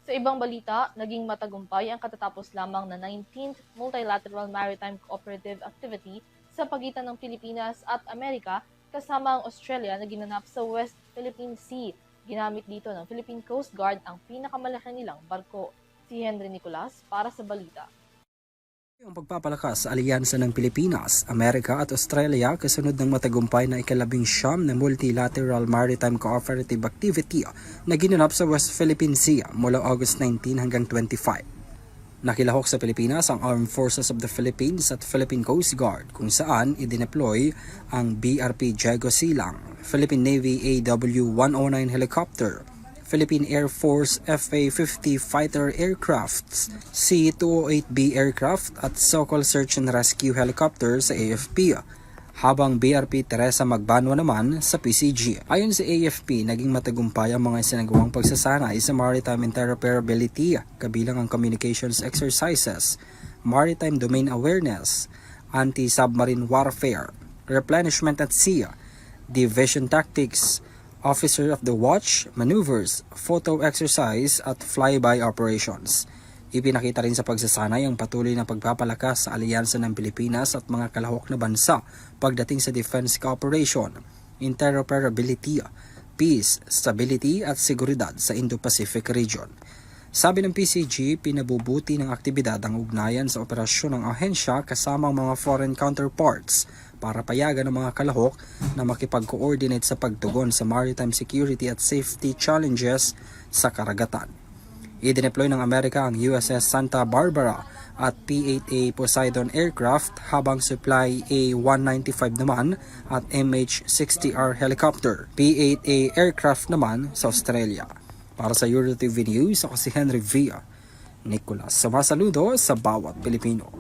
Sa ibang balita, naging matagumpay ang katatapos lamang na 19th Multilateral Maritime Cooperative Activity sa pagitan ng Pilipinas at Amerika kasama ang Australia na ginanap sa West Philippine Sea. Ginamit dito ng Philippine Coast Guard ang pinakamalaki nilang barko. Si Henry Nicolas para sa balita. Ang pagpapalakas sa alyansa ng Pilipinas, Amerika at Australia kasunod ng matagumpay na ika-19 na Multilateral Maritime Cooperative Activity na ginanap sa West Philippine Sea mula August 19 hanggang 25. Nakilahok sa Pilipinas ang Armed Forces of the Philippines at Philippine Coast Guard kung saan idineploy ang BRP Diego Silang, Philippine Navy AW-109 helicopter, Philippine Air Force FA-50 fighter aircrafts, C-208B aircraft at Sokol Search and Rescue helicopter sa AFP, habang BRP Teresa Magbanwa naman sa PCG. Ayon sa AFP, naging matagumpay ang mga isinagawang pagsasanay sa maritime interoperability, kabilang ang communications exercises, maritime domain awareness, anti-submarine warfare, replenishment at sea, division tactics, Officer of the Watch, maneuvers, photo exercise at flyby operations. Ipinakita rin sa pagsasanay ang patuloy na pagpapalakas sa alyansa ng Pilipinas at mga kalahok na bansa pagdating sa defense cooperation, interoperability, peace, stability at seguridad sa Indo-Pacific region. Sabi ng PCG, pinabubuti ng aktibidad ang ugnayan sa operasyon ng ahensya kasama ang mga foreign counterparts para payagan ng mga kalahok na makipag-coordinate sa pagtugon sa maritime security at safety challenges sa karagatan. Idineploy ng Amerika ang USS Santa Barbara at P-8A Poseidon aircraft habang supply A-195 naman at MH-60R helicopter, P-8A aircraft naman sa Australia. Para sa EuroTV News, ako si Henry Villa Nicolas. Sumasaludo sa bawat Pilipino.